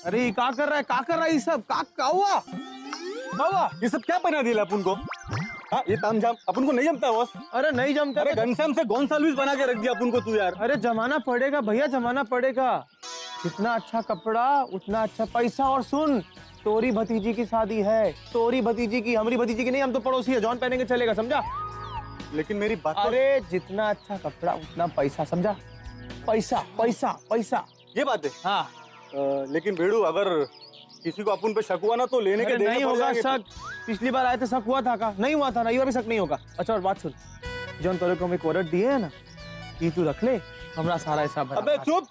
अरे ये क्या कर रहा है ये सब क्या हुआ? ये सब क्या बना दिया अपन को? हाँ, ये तामझाम अपन को नहीं जमता बॉस। अरे नहीं जमता। अरे घनश्याम से गोंसाल्विस बना के रख दिया अपन को तू यार। अरे जमाना पड़ेगा भैया, जमाना पड़ेगा। जितना अच्छा कपड़ा उतना अच्छा पैसा। और सुन, तोरी भतीजी की शादी है, तोरी भतीजी की, हमारी भतीजी की नहीं, हम तो पड़ोसी है, जॉन पहनेंगे चलेगा, समझा? लेकिन मेरी बात तो... अरे जितना अच्छा कपड़ा उतना पैसा, समझा? पैसा पैसा पैसा, ये बात है। हाँ। लेकिन भेड़ू, अगर किसी को अपन पे शक हुआ ना तो लेने के देने नहीं पड़ होगा जाएंगे। शक। पिछली बार आए थे शक हुआ था का? नहीं हुआ था ना, ये बार भी शक नहीं होगा। अच्छा और बात सुन, जॉन तोरे को हमें कोरट दिए है ना, ये तू रख ले, हमारा सारा हिसाब। अबे चुप,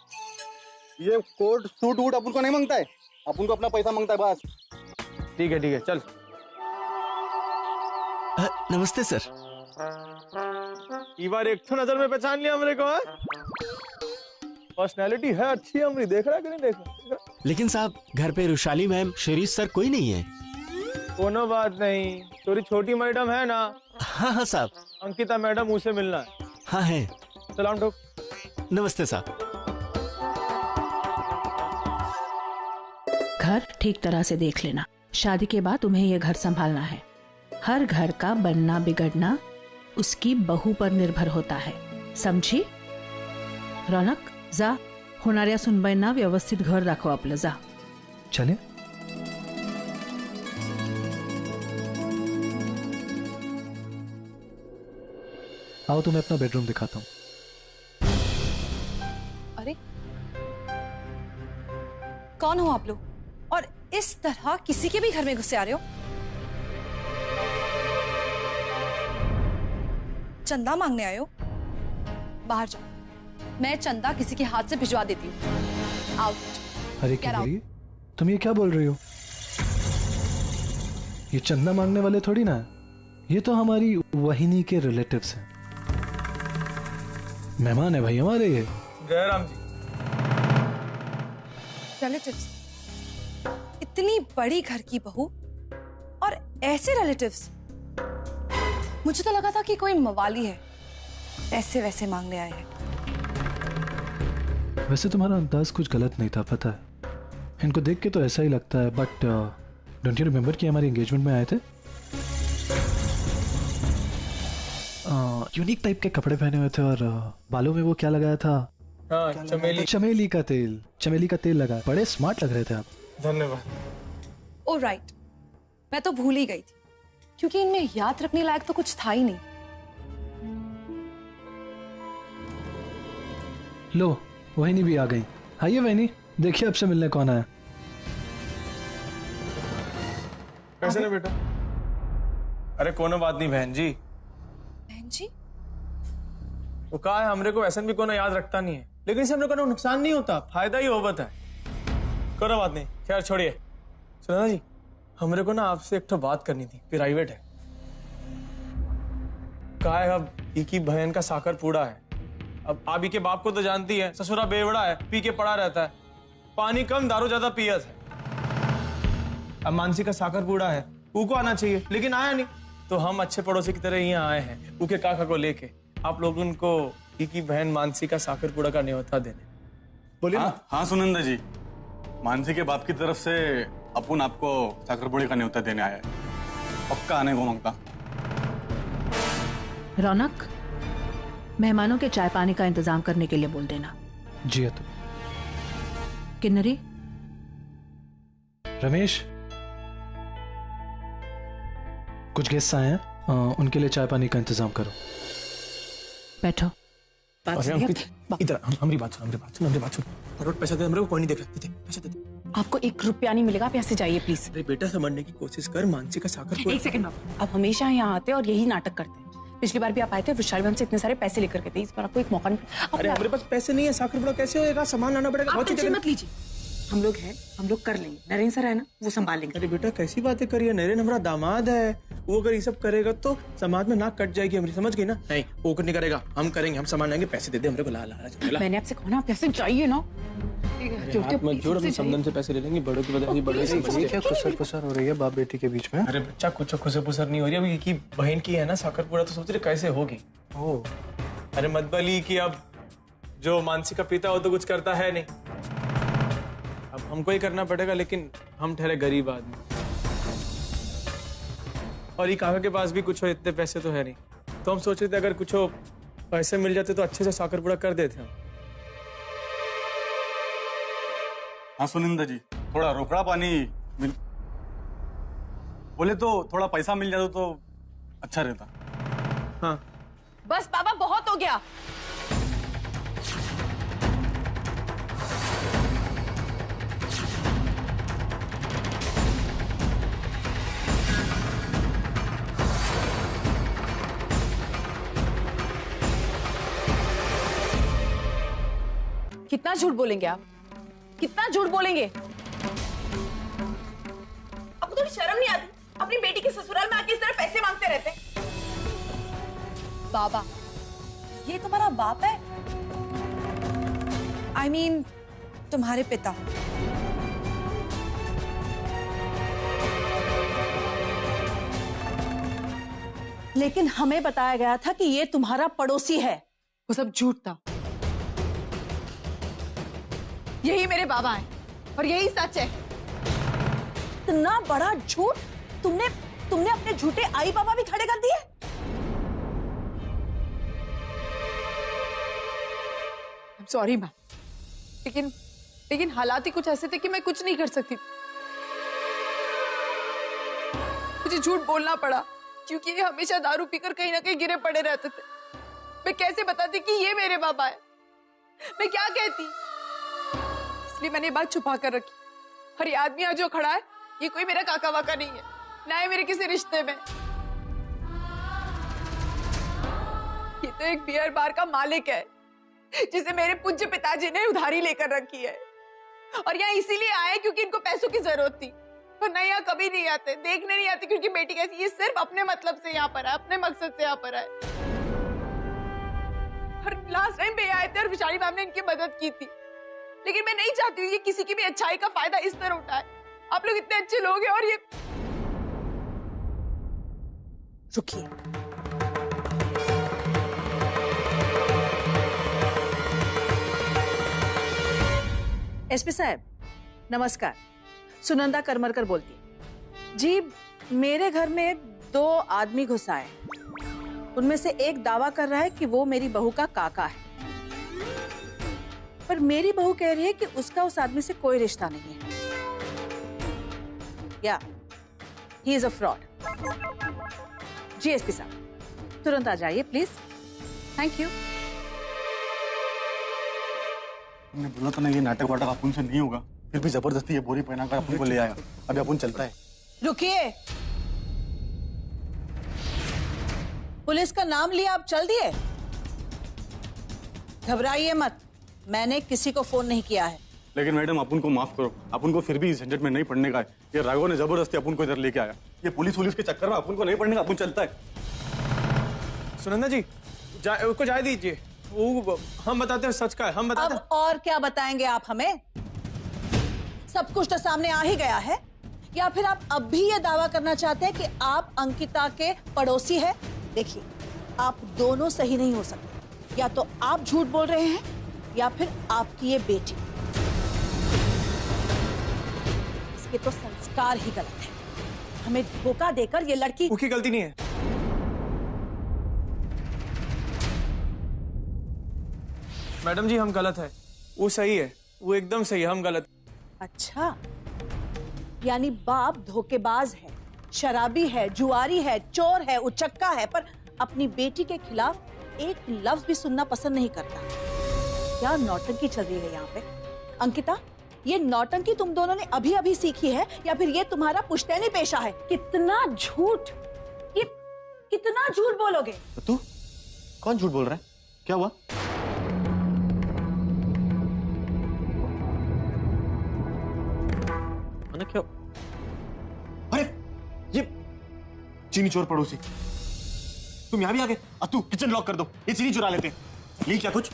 ये कोट सूट वूट अपन को नहीं मांगता है, अपन को अपना पैसा मांगता है बस। ठीक है चल। नमस्ते सर। ये बार एक तो नजर में पहचान लिया हमरे को है? पर्सनैलिटी है अच्छी हमारी, देख रहा कि नहीं देख रहा? लेकिन साहब घर पे रुशाली मैम, शिरीष सर कोई नहीं है। कोनो बात नहीं, थोड़ी छोटी मैडम है ना? हाँ साहब। अंकिता मैडम, उसे मिलना है। हाँ है। सलाम ठोक। नमस्ते साहब। घर ठीक तरह से देख लेना, शादी के बाद तुम्हें ये घर संभालना है। हर घर का बनना बिगड़ना उसकी बहू पर निर्भर होता है, समझी? रौनक जा, होणाऱ्या सुनबाईंना व्यवस्थित घर दाखव आपलं, जा। चले? आओ तुम्हें अपना बेडरूम दिखाता हूँ। अरे कौन हो आप लोग, और इस तरह किसी के भी घर में घुसे आ रहे हो? चंदा मांगने आए हो? बाहर जाओ, मैं चंदा किसी के हाथ से भिजवा देती हूँ। आउट। अरे क्या तुम ये क्या बोल रही हो? ये चंदा मांगने वाले थोड़ी ना, ये तो हमारी वहिनी के रिलेटिव्स हैं, मेहमान है भाई हमारे ये। जयराम जी। रिलेटिव्स? इतनी बड़ी घर की बहू और ऐसे रिलेटिव्स? मुझे तो लगा था कि कोई मवाली है, ऐसे वैसे मांगने आए हैं। वैसे तुम्हारा अंदाज कुछ गलत नहीं था, पता है। इनको देख के तो ऐसा ही लगता है, बट डोंट यू रिमेम्बर कि हमारी एंगेजमेंट में आए थे? यूनिक टाइप के कपड़े पहने हुए थे और बालों में वो क्या लगाया था? हाँ, चमेली का तेल, चमेली का तेल लगा। बड़े स्मार्ट लग रहे थे आप। धन्यवाद। ओ राइट, मैं तो भूल ही गई थी, क्योंकि इनमें याद रखने लायक तो कुछ था ही नहीं। लो वहिनी भी आ गई। आइए वहिनी, देखिए आपसे मिलने कौन आया। कैसे ना बेटा? अरे कोनो बात नहीं बहन जी। बहन जी? वो कहा है, हमरे को वैसे भी कोनो याद रखता नहीं है, लेकिन इससे हमरे को नुकसान नहीं होता, फायदा ही होता है। कोनो बात नहीं, खैर छोड़िए। सुना जी, हमरे को ना आपसे एक तो बात करनी थी, प्राइवेट है। कहा है अब की बहन का साकर पूड़ा है। अब आबी के बाप को तो जानती है, ससुरा बेवड़ा है, पी के पड़ा रहता है, पानी कम दारू ज्यादा पियत है। अब मानसी का साकर पूड़ा है, उको आना चाहिए, लेकिन आया नहीं। तो हम अच्छे पड़ोसी की तरह यहाँ आए हैं, उके काका को लेके। आप लोग उनको की बहन मानसी का साकर पूड़ा का न्योता देने। बोलिए। हाँ सुनंदा जी, मानसी के बाप की तरफ से अपन आपको साकरपुड़ी का न्योता देने आया है, पक्का आने को मांगता। रौनक, मेहमानों के चाय पानी का इंतजाम करने के लिए बोल देना। जी है। तो किन्नरी, रमेश, कुछ गेस्ट आए हैं, उनके लिए चाय पानी का इंतजाम करो। बैठो। इधर हमारी बात सुन। फटाफट पैसा दे, हमरे को कोई नहीं देख रहा। दे पैसा दे। आपको 1 रुपया नहीं मिलेगा, आप यहाँ से जाइए प्लीज। अरे बेटा, समझने की कोशिश कर, मानसी का साकर। 1 सेकंड बाबू, आप हमेशा यहाँ आते हैं और यही नाटक करते हैं। पिछली बार भी आप आए थे, विशाल हमसे इतने सारे पैसे लेकर गए थे, इस बार आपको एक मौका नहीं। अरे हमारे पास पैसे नहीं है, साकर पूड़ा कैसे होएगा? सामान लाना पड़ेगा। आप टेंशन मत लीजिए, हम लोग हैं, हम लोग कर लेंगे। नरेंद्र सर है ना, वो संभाल लेंगे। अरे बेटा कैसी बातें करिए, नरेन हमारा दामाद है, वो अगर ये सब करेगा तो समाज में नाक कट जाएगी हमारी, समझ गई ना? नहीं, वो नहीं करेगा, हम करेंगे, हम सामान लाएंगे, पैसे दे दे हमरे को। ला मैंने आपसे कहा ना, आप ऐसे जाइए ना। जोड़ अपने समदन से पैसे ले लेंगे, बड़ों की वजह से बड़े से क्या खुसर हो रही है बाप बेटी के बीच में? अरे बच्चा, कुछ खुसर नहीं हो रही। अभी की बहन की है ना साकर पूड़ा, तो सोच रहे कैसे होगी। अरे मतबली की अब जो मानसी का पिता हो तो कुछ करता है नहीं, अब हमको ही करना पड़ेगा, लेकिन हम ठहरे गरीब आदमी और ये काका के पास भी कुछ हो इतने पैसे तो है नहीं, तो हम सोच रहे थे अगर कुछ हो पैसे मिल जाते तो अच्छे से साकर पूरा कर देते हम। हाँ सुनिंदा जी, थोड़ा रोकड़ा पानी मिल बोले तो थोड़ा पैसा मिल जाता तो अच्छा रहता। हाँ बस बाबा, बहुत हो गया। कितना झूठ बोलेंगे आप? कितना झूठ बोलेंगे? आपको थोड़ी शर्म नहीं आती? अपनी बेटी के ससुराल में आके इस तरह पैसे मांगते रहते? बाबा, ये तुम्हारा बाप है? I mean, तुम्हारे पिता। लेकिन हमें बताया गया था कि ये तुम्हारा पड़ोसी है। वो सब झूठ था। यही मेरे बाबा हैं और यही सच है। इतना बड़ा झूठ तुमने अपने झूठे आई बाबा भी खड़े कर दिए। सॉरी मैम, लेकिन हालात ही कुछ ऐसे थे कि मैं कुछ नहीं कर सकती। मुझे झूठ बोलना पड़ा क्योंकि ये हमेशा दारू पीकर कहीं ना कहीं गिरे पड़े रहते थे। मैं कैसे बताती कि ये मेरे बाबा है? मैं क्या कहती? इसलिए मैंने ये बात छुपा कर रखी। और ये आदमी आज जो खड़ा है, ये कोई मेरा काका वाका नहीं है, ना है मेरे किसी रिश्ते में। ये तो एक बियर बार का मालिक है जिसे मेरे पूज्य पिताजी ने उधारी लेकर रखी है, और यहाँ इसीलिए आए क्योंकि इनको पैसों की जरूरत थी। वरना यहाँ कभी नहीं आते, देखने नहीं आते क्योंकि बेटी कैसी। ये सिर्फ अपने मतलब से यहाँ पर है, अपने मकसद से यहाँ पर है। और लास्ट टाइम पे आए थे और विशाली मैम ने इनकी मदद की थी, लेकिन मैं नहीं चाहती हूँ ये किसी की भी अच्छाई का फायदा इस तरह उठाए। आप लोग इतने अच्छे लोग हैं और ये। रुकिए, एसपी साहब नमस्कार, सुनंदा करमरकर बोलती है। जी, मेरे घर में 2 आदमी घुस आए। उनमें से एक दावा कर रहा है कि वो मेरी बहू का काका है, पर मेरी बहू कह रही है कि उसका उस आदमी से कोई रिश्ता नहीं है। या ही इज अ फ्रॉड। जी एसपी साहब तुरंत आ जाइए प्लीज। Thank you. हमने बोला था ना ये नाटक वाटक अपन से नहीं होगा, फिर भी जबरदस्ती ये बोरी पहनाकर अपन को ले आया। अभी अपन चलता है। रुकिए, पुलिस का नाम लिया आप चल दिए? घबराइए मत, मैंने किसी को फोन नहीं किया है। लेकिन मैडम अपन को माफ करो, अपन को फिर भी इस झंझट में नहीं पड़ने का है। ये राघव ने जबरदस्ती अपन को इधर लेके आया। ये पुलिस के चक्कर में अपन को नहीं पड़ने का, अपन चलता है। सुनंदा जी, उसको जाए दीजिए, वो हम बताते हैं सच का है, हम बताते हैं। अब और क्या बताएंगे आप हमें? सब कुछ तो सामने आ ही गया है। या फिर आप अब भी ये दावा करना चाहते हैं कि आप अंकिता के पड़ोसी हैं? देखिए, आप दोनों सही नहीं हो सकते। या तो आप झूठ बोल रहे हैं या फिर आपकी ये बेटी। इसके तो संस्कार ही गलत है। हमें धोखा देकर ये लड़की। उसकी गलती नहीं है। मैडम जी, हम गलत है, वो सही है, वो एकदम सही है, हम गलत। अच्छा, यानी बाप धोखेबाज है, शराबी है, जुआरी है, चोर है, उचक्का है, पर अपनी बेटी के खिलाफ एक लफ्ज भी सुनना पसंद नहीं करता। क्या नौटंकी चल रही है यहाँ पे? अंकिता, ये नौटंकी तुम दोनों ने अभी अभी सीखी है या फिर ये तुम्हारा पुश्तैनी पेशा है? कितना झूठ, ये कितना झूठ बोलोगे? तू कौन झूठ बोल रहा है? क्या हुआ? क्या? अरे ये चीनी चोर पड़ोसी, तुम यहाँ भी आ गए? तू किचन लॉक कर दो, ये चीनी चुरा लेते हैं। ली क्या कुछ?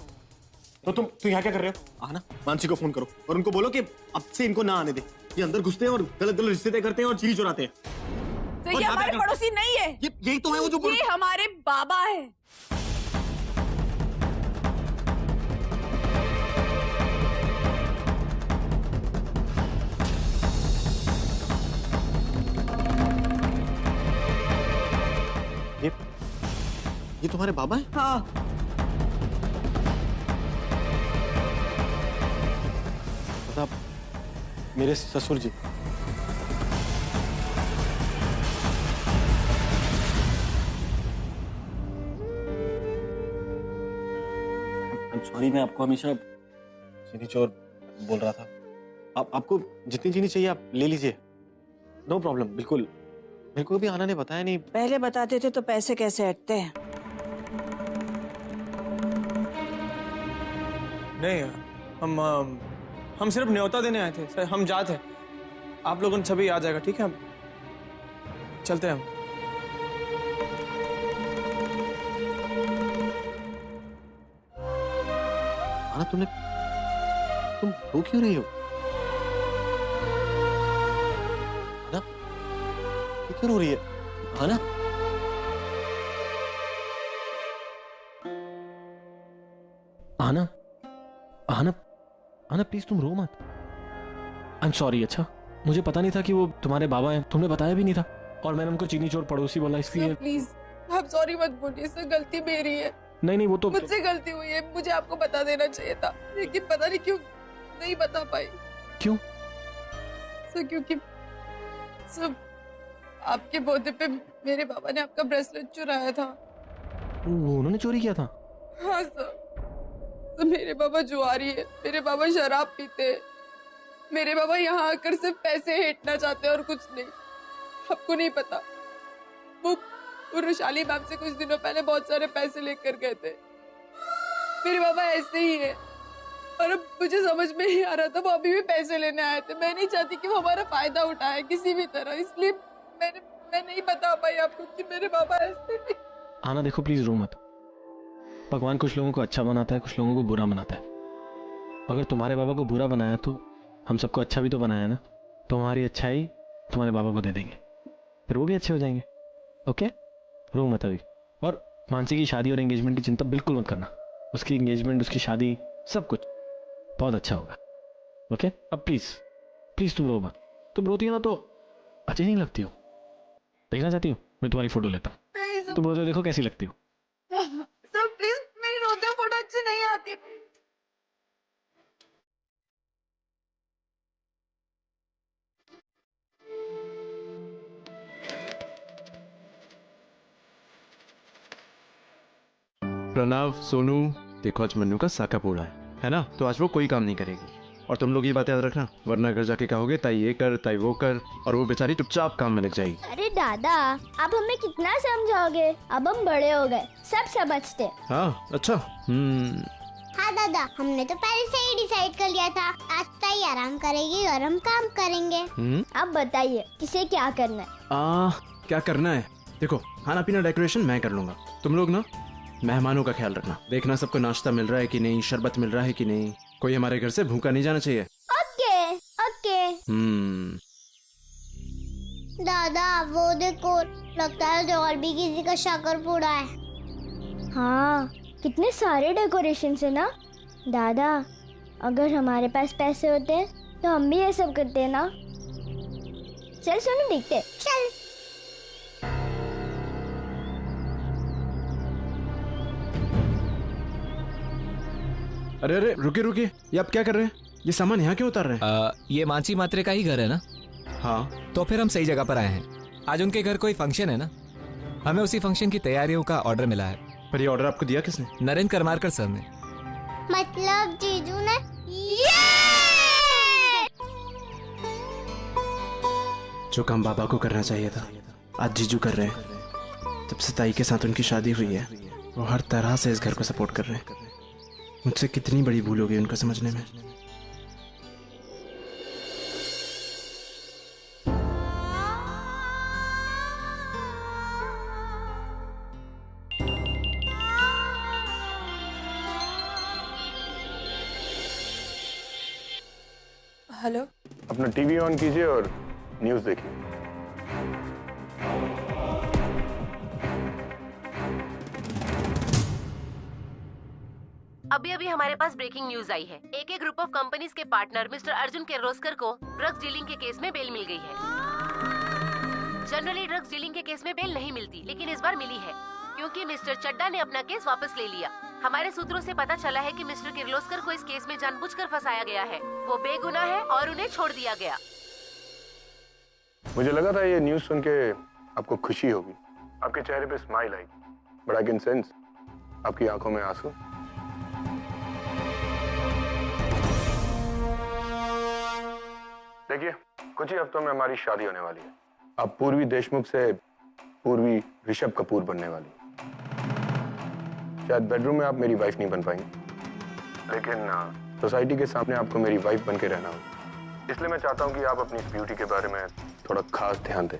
तो तुम यहाँ क्या कर रहे हो? आना, मानसी को फोन करो और उनको बोलो कि अब से इनको ना आने दे। ये अंदर घुसते हैं और गलत गलत रिश्ते तय करते हैं और चीनी चुराते हैं। तो ये हमारे पड़ोसी नहीं है, यही तो है वो जो ये हमारे बाबा है। ये तुम्हारे बाबा है? हाँ, मतलब मेरे ससुर जी। सॉरी, मैं आपको हमेशा चीनी चोर बोल रहा था। आपको जितनी चीनी चाहिए आप ले लीजिए, नो प्रॉब्लम, बिल्कुल। मेरे को भी आना ने बताया नहीं। पहले बताते थे तो पैसे कैसे हटते हैं। नहीं, हम सिर्फ न्योता देने आए थे सर, हम जाते हैं। आप लोगों ने सभी आ जाएगा, ठीक है? हम चलते हैं हम। आना, तुम रो क्यों रही हो? आना, ये क्यों रो रही है? आना, आना, आना, आना प्लीज तुम रो मत। I am sorry. अच्छा, मुझे पता नहीं था कि वो तुम्हारे बाबा हैं, तुमने बताया भी नहीं था, और मैंने उनको चीनी चोर पड़ोसी बोला, इसलिए। प्लीज आप सॉरी मत बोलिए सर, गलती मेरी है। नहीं, वो तो मुझसे गलती हुई है, मुझे आपको बता देना चाहिए था, लेकिन पता नहीं क्यों नहीं बता पाई। क्यों? सर क्योंकि सर आपके बर्थडे पे मेरे बाबा ने आपका ब्रेसलेट चुराया था। वो उन्होंने चोरी किया था? हाँ सर, तो मेरे बाबा जुआरी है, मेरे बाबा शराब पीते हैं, मेरे बाबा यहाँ आकर सिर्फ पैसे हेटना चाहते हैं और कुछ नहीं। आपको नहीं पता, वो रुशाली मैम से कुछ दिनों पहले बहुत सारे पैसे लेकर गए थे। मेरे बाबा ऐसे ही है, और अब मुझे समझ में नहीं आ रहा था, वो अभी भी पैसे लेने आए थे। मैं नहीं चाहती कि वो हमारा फायदा उठाए किसी भी तरह, इसलिए मैं नहीं बता पाई आपको कि मेरे बाबा ऐसे नहीं। आना देखो, प्लीज रो मत। भगवान कुछ लोगों को अच्छा बनाता है, कुछ लोगों को बुरा बनाता है। अगर तुम्हारे बाबा को बुरा बनाया तो हम सबको अच्छा भी तो बनाया ना। तुम्हारी अच्छाई तुम्हारे बाबा को दे देंगे, फिर वो भी अच्छे हो जाएंगे। ओके, रो मत अभी। और मानसी की शादी और एंगेजमेंट की चिंता बिल्कुल मत करना। उसकी एंगेजमेंट, उसकी शादी, सब कुछ बहुत अच्छा होगा। ओके, अब प्लीज प्लीज तुम रो मत। तुम रोती हो ना तो अच्छी नहीं लगती हो। देखना चाहती हो? मैं तुम्हारी फोटो लेता हूँ, तुम रोते देखो कैसी लगती हो। सर प्लीज, मेरी रोते फोटो अच्छी नहीं आती। प्रणव, सोनू, देखो आज मन्नू का साका पूरा है ना, तो आज वो कोई काम नहीं करेगी। और तुम लोग ये बात याद रखना, वरना घर जाके कहोगे ताई ये कर ताई वो कर, और वो बेचारी चुपचाप काम में लग जाएगी। अरे दादा, आप हमें कितना समझाओगे? अब हम बड़े हो गए, सब समझते। हाँ, अच्छा। हाँ दादा, हमने तो पहले से ही डिसाइड कर लिया था, आज ताई आराम करेगी और हम काम करेंगे। अब बताइए किसे क्या करना है? क्या करना है? देखो, खाना पीना डेकोरेशन मैं कर लूंगा, तुम लोग ना मेहमानों का ख्याल रखना। देखना सबको नाश्ता मिल रहा है कि नहीं, शरबत मिल रहा है कि नहीं, कोई हमारे घर से भूखा नहीं जाना चाहिए। Okay okay. दादा वो देखो, लगता है जो और भी किसी का शकरपुड़ा है। हाँ, कितने सारे डेकोरेशन है ना। दादा, अगर हमारे पास पैसे होते तो हम भी ये सब करते ना। चल सोनू, देखते। चल। अरे अरे रुकिए रुकिए, ये आप क्या कर रहे हैं? ये सामान यहाँ क्यों उतार रहे हैं? ये मानसी मात्रे का ही घर है ना। हाँ, तो फिर हम सही जगह पर आए हैं। आज उनके घर कोई फंक्शन है ना, हमें उसी फंक्शन की तैयारियों का ऑर्डर मिला है। पर ये ऑर्डर आपको दिया किसने? नरेंद्र करमारकर सर ने। मतलब जीजू ने? जो काम बाबा को करना चाहिए था आज जीजू कर रहे हैं। जब से ताई के साथ उनकी शादी हुई है, वो हर तरह से इस घर को सपोर्ट कर रहे हैं। मुझसे कितनी बड़ी भूल हो गई उनको समझने में। हेलो, अपना टीवी ऑन कीजिए और न्यूज़ देखिए। अभी हमारे पास ब्रेकिंग न्यूज आई है। एक ग्रुप ऑफ कंपनीज के पार्टनर मिस्टर अर्जुन किर्लोस्कर को ड्रग्स डीलिंग के केस में बेल मिल गई है। जनरली ड्रग्स डीलिंग के केस में बेल नहीं मिलती, लेकिन इस बार मिली है क्योंकि मिस्टर चड्डा ने अपना केस वापस ले लिया। हमारे सूत्रों से पता चला है कि मिस्टर किर्लोस्कर को इस केस में जानबूझकर फंसाया गया है। वो बेगुनाह है और उन्हें छोड़ दिया गया। मुझे लगा था ये न्यूज़ सुन के आपको खुशी होगी, आपके चेहरे पे smile I, but I can sense आपकी आंखों में आंसू। देखिए, कुछ ही हफ्तों में हमारी शादी होने वाली है। आप पूर्वी देशमुख से पूर्वी ऋषभ कपूर बनने वाली। शायद बेडरूम में आप मेरी वाइफ नहीं बन पाएंगी, लेकिन सोसाइटी के सामने आपको मेरी वाइफ बन के रहना होगा। इसलिए मैं चाहता हूँ कि आप अपनी ब्यूटी के बारे में थोड़ा खास ध्यान दें।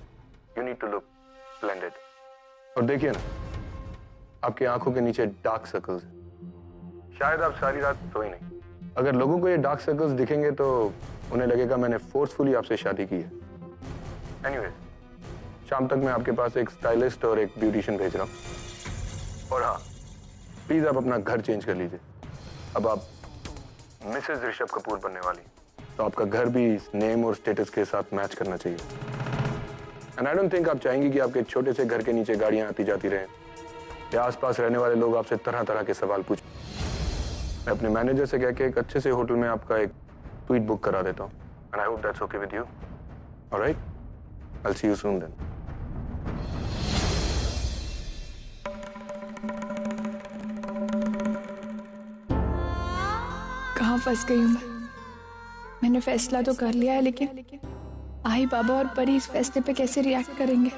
You need to look splendid. और देखिए ना, आपकी आंखों के नीचे डार्क सर्कल्स हैं। शायद आप सारी रात सोए नहीं। अगर लोगों को ये डार्क सर्कल्स दिखेंगे तो उन्हें लगेगा मैंने फोर्सफुली आपसे शादी की है। एनीवेज, शाम तक मैं आपके पास एक स्टाइलिस्ट और एक ब्यूटिशियन भेज रहा हूँ। और हाँ, प्लीज आप अपना घर चेंज कर लीजिए। अब आप मिसेस ऋषभ कपूर बनने वाली, तो आपका घर भी इस नेम और स्टेटस के साथ मैच करना चाहिए। एंड आई डोंट थिंक आप चाहेंगी कि आपके छोटे से घर के नीचे गाड़ियां आती जाती रहें या आसपास रहने वाले लोग आपसे तरह तरह के सवाल पूछें। मैं अपने मैनेजर से कह के एक अच्छे से होटल में आपका एक स्वीट बुक करा देता हूँ। And I hope that's okay with you. Alright, I will see you soon then. कहाँ फंस गई हूँ? मैंने फैसला तो कर लिया है, लेकिन आई बाबा और परी इस फैसले पे कैसे रिएक्ट करेंगे?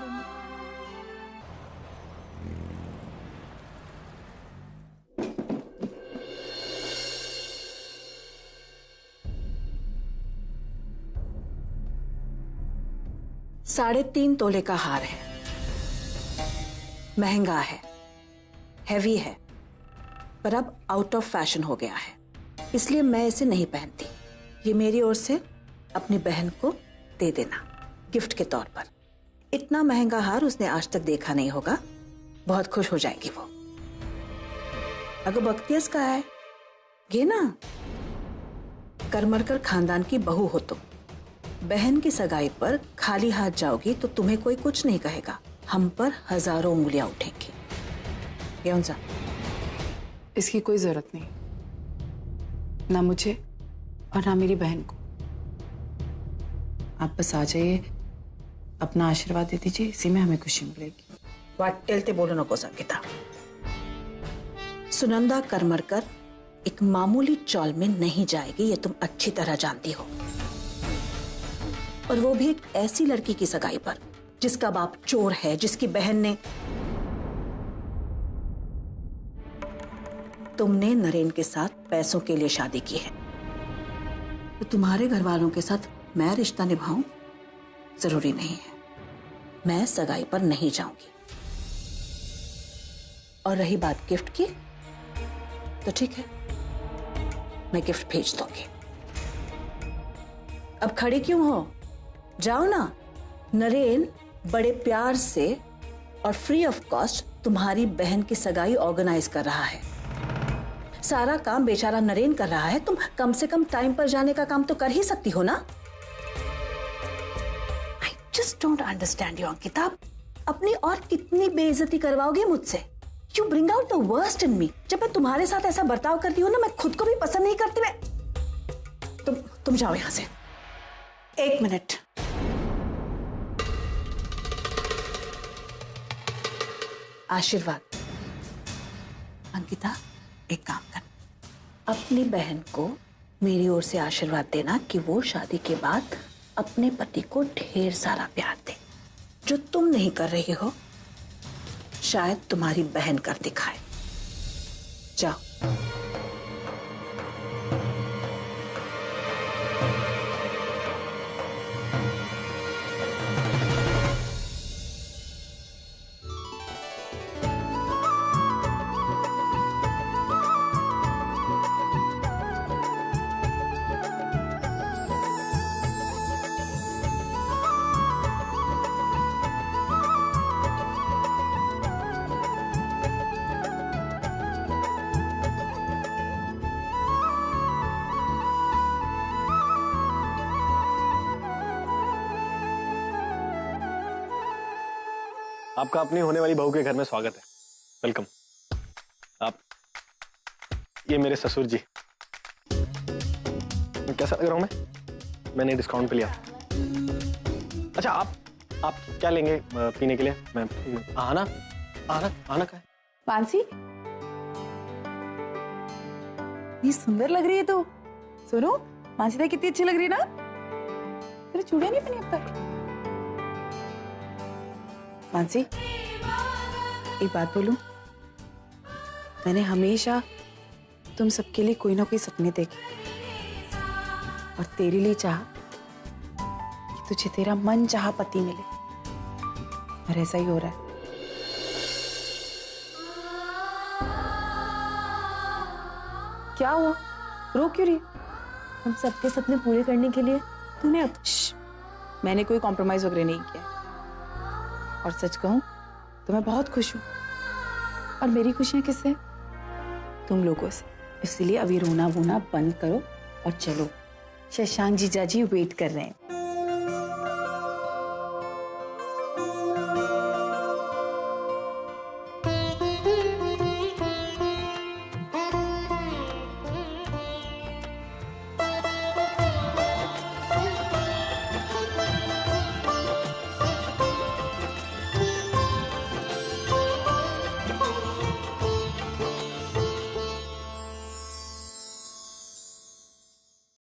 साढ़े 3 तोले का हार है, महंगा है, हैवी है, पर अब आउट ऑफ फैशन हो गया है, इसलिए मैं इसे नहीं पहनती। ये मेरी ओर से अपनी बहन को दे देना गिफ्ट के तौर पर। इतना महंगा हार उसने आज तक देखा नहीं होगा, बहुत खुश हो जाएगी वो। अगर बख्तियास का है, ये ना, करमरकर खानदान की बहू हो तुम, बहन की सगाई पर खाली हाथ जाओगी तो तुम्हें कोई कुछ नहीं कहेगा, हम पर हजारों उंगलियां उठेंगी। कौन सा? इसकी कोई जरूरत नहीं, ना मुझे और ना मेरी बहन को। आप बस आ जाइए, अपना आशीर्वाद दे दीजिए, इसी में हमें खुशी मिलेगी। वाटेलते बोलो नको संगीता। सुनंदा करमरकर एक मामूली चौल में नहीं जाएगी, ये तुम अच्छी तरह जानती हो। और वो भी एक ऐसी लड़की की सगाई पर जिसका बाप चोर है, जिसकी बहन ने, तुमने नरेन के साथ पैसों के लिए शादी की है, तो तुम्हारे घर वालों के साथ मैं रिश्ता निभाऊं जरूरी नहीं है। मैं सगाई पर नहीं जाऊंगी। और रही बात गिफ्ट की, तो ठीक है, मैं गिफ्ट भेज दूंगी। अब खड़ी क्यों हो? जाओ ना। नरेन बड़े प्यार से और फ्री ऑफ कॉस्ट तुम्हारी बहन की सगाई ऑर्गेनाइज कर रहा है। सारा काम बेचारा नरेन कर रहा है, तुम कम से कम टाइम पर जाने का काम तो कर ही सकती हो ना। I just don't understand you Ankita. अपनी और कितनी बेइज्जती करवाओगे मुझसे? You bring out the worst in me. जब मैं तुम्हारे साथ ऐसा बर्ताव करती हूँ ना, मैं खुद को भी पसंद नहीं करती। मैं तुम जाओ यहां से। 1 मिनट। आशीर्वाद। अंकिता, एक काम कर, अपनी बहन को मेरी ओर से आशीर्वाद देना कि वो शादी के बाद अपने पति को ढेर सारा प्यार दे। जो तुम नहीं कर रही हो, शायद तुम्हारी बहन कर दिखाए। जाओ। आपका अपनी होने वाली बहू के घर में स्वागत है। वेलकम। आप ये मेरे ससुर जी। कैसा लग रहा हूं मैं? मैंने डिस्काउंट पे लिया। अच्छा आप क्या लेंगे पीने के लिए? मैं आना का है। मानसी, ये सुंदर लग रही है तू। सुनो, मानसी तो कितनी अच्छी लग रही है ना। तेरे चूड़ियां नहीं पहनी अब तक। मानसी, एक बात बोलूं, मैंने हमेशा तुम सबके लिए कोई ना कोई सपने देखे और तेरे लिए चाहा कि तुझे तेरा मन चाहा पति मिले, और ऐसा ही हो रहा है। क्या हुआ? रो क्यों रही? हम सबके सपने पूरे करने के लिए तूने अब मैंने कोई कॉम्प्रोमाइज वगैरह नहीं किया, और सच कहूं तो मैं बहुत खुश हूं, और मेरी खुशियां किससे? तुम लोगों से। इसलिए अभी रोना वोना बंद करो और चलो, शशांक जीजा जी वेट कर रहे हैं।